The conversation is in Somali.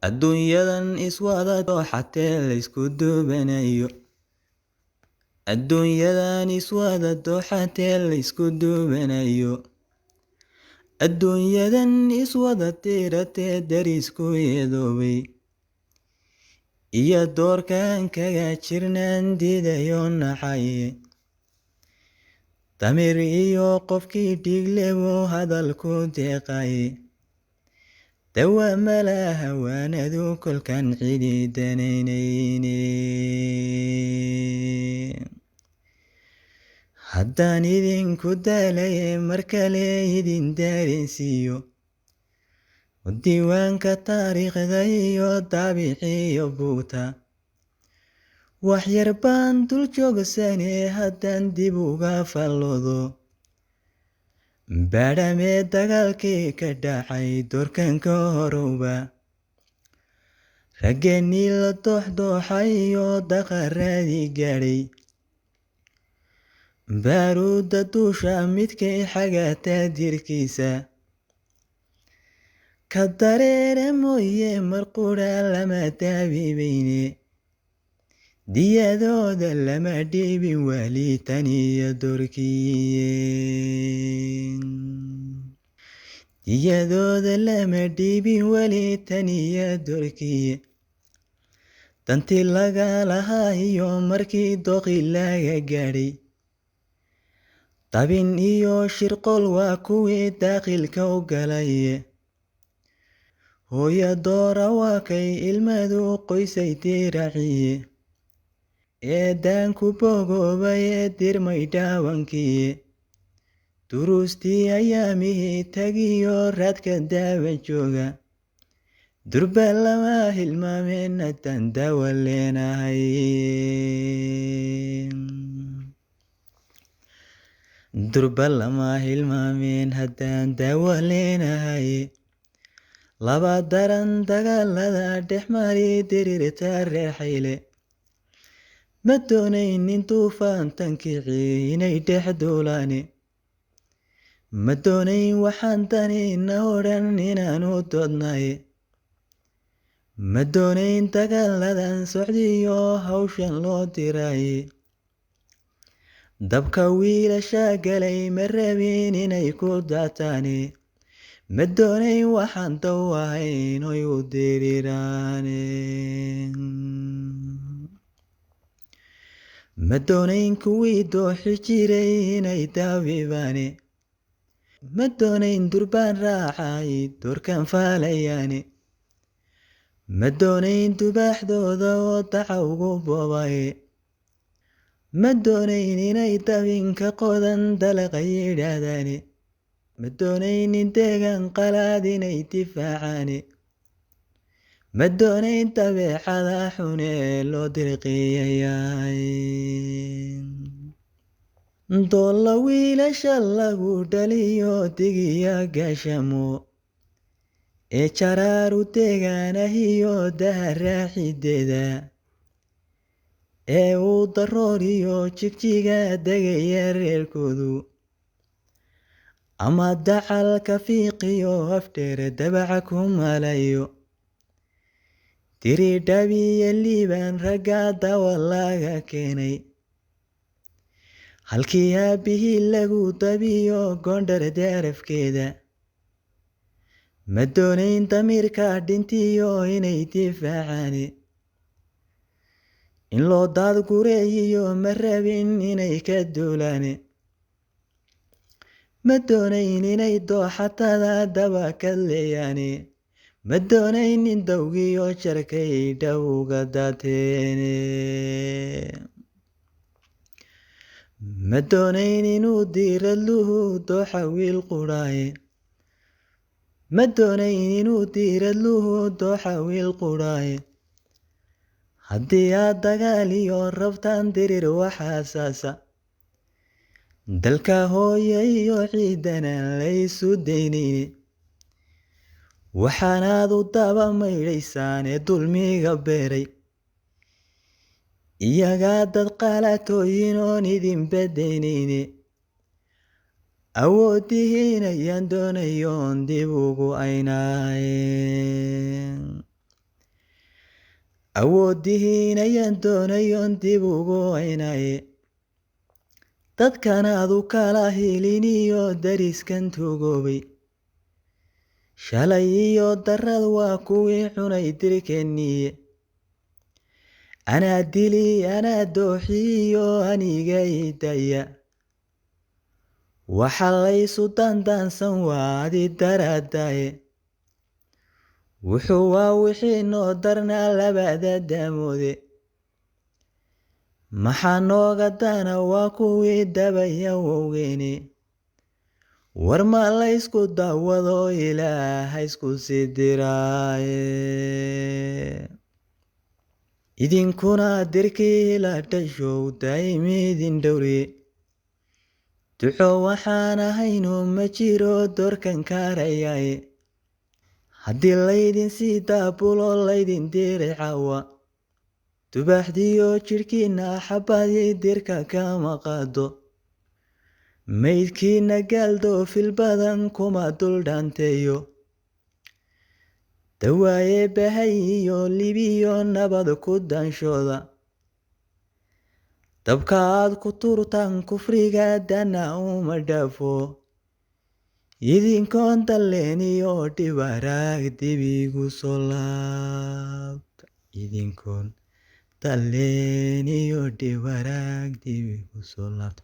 adduunyadan iswada dooxatee la isku duubanayo adduunyadan iswada dooxatee la isku duubanayo adduunyadan iswada tiiratee darisku yeedoobay iyo doorkan kaga jirnaan diidayo naxaye damir iyo qofkii dhiiglebo hadalku deeqaye dawa malaha waanadu kolkan cidiidanaynayne haddaan idinku daalaye markale idin daarensiiyo diiwaanka taariikhda iyo daabiciyo buugta waxyar baan dul joogsane haddaan dib uga falloodo baadhamee dagaalkii ka dhacay doorkanka horowba raggeenii la dooxdooxay iyo daqaradii gaadhay baaruudda duusha midkay xagata dirkiisa ka dareere mooye marqudha lama daabibayne diyadooda lama dhiibin wali taniyo doorkiye diyadooda lama dhiibin wali taniyo doorkiye dantii laga lahaa iyo markii dooqi laga gaadhay dabin iyo shirqol waa kuwii daaqilka u galaye hooya doora waa kay ilmadu qoysay diraaciye eedaanku bogoobay ee dirmay dhaawankiye duruustii ayaamihii tagiyo raadka daawa jooga durba lama hilmaameen haddaan daawa leenahay durba lama hilmaameen haddaan daawa leenahay laba daran dagaalada dhexmari dirirta reexayle ma doonaynin duufaantan kicii inay dhex duulaane ma doonayn waxaan danina odhan inaanu doodnaye ma doonayn dagaaladan socdiyo hawshan loo diraaye dabka wiilasha galay ma rabin inay ku daataane ma doonayn waxaan daw ahayn oy u diriraane ma doonayn kuwii dooxi jiray inay daabibaane ma doonayn durbaan raacay doorkan faalayaane ma doonayn dubaaxdooda oo dacawgu boobaye ma doonayn inay dabinka qodan dalaqa yidhaahdaane ma doonaynin deegaan qalaad inay difaacaane ma doonayn dabeecada xune loo dirqiyayaay doolla wiilasha lagu dhaliyo digiya gaashamo ee jaraaru deegaanahiyo daharaaxideeda ee uu darooriyo jigjiga degaya reerkoodu ama dacalka fiiqiyo afdheere dabaca ku malayo diridhabiyo liibaan ragga dawa laga keenay halkii aabbihii lagu dabiyo goondhar daarafkeeda ma doonayn damiirka dhintiyo inay difaacaane in loo daadgureeyiyo ma rabin inay ka duulaane ma doonayn inay dooxatada daba ka leeyaane ma doonayn in dawgiyo jarkay dhowga daateene ma doonayn inuu diiradluhu dooxa wiil qudhaaye ma doonayn inuu diiradluhu dooxa wiil qudhaaye haddii aad dagaal iyo rabtaan dirir waxaasaasa dalka hooye iyo ciidanaan laysu daynayne waxaanaad u daba maydhaysaan ee dulmiga beeray iyagaa dad qaalatooyin oon idin badaynayne awoodihiin ayaan doonayoon dib ugu aynaaye awoodihiin ayaan doonayoon dib ugu aynaye dadkan aad u kala hiliniyo dariskan tugoobay shalay iyo darrad waa kuwii cunay dirkeniye anaa dili anaa dooxiyo aniga idaya waxa laysu dandaansan waadi daradaye wuxuu waa wixii noo darnaa labada daamoode maxaa nooga dana waa kuwii dabaya wowgeene war ma laysku daawado ilaaha isku sidiraaye idinkuna dirkii la dhashow daa'imidin dhowre duco waxaan ahaynu ma jiro doorkan kaarayaye haddii laydin sii daabulo laydin diray caawa dubaxdiyo jidhkiinna xabadii dirka kama qaado maydkiina gaaldo fil badan kuma duldhanteeyo dawaaye bahay iyo libiyo nabad ku danshooda dabka aad ku turtaan kufriga dana uma dhaafo idinkoon dalleeniyo dhibaraag dibigu soo laabta idinkoon dalleeniyo dhibaraag dibigu soo laabta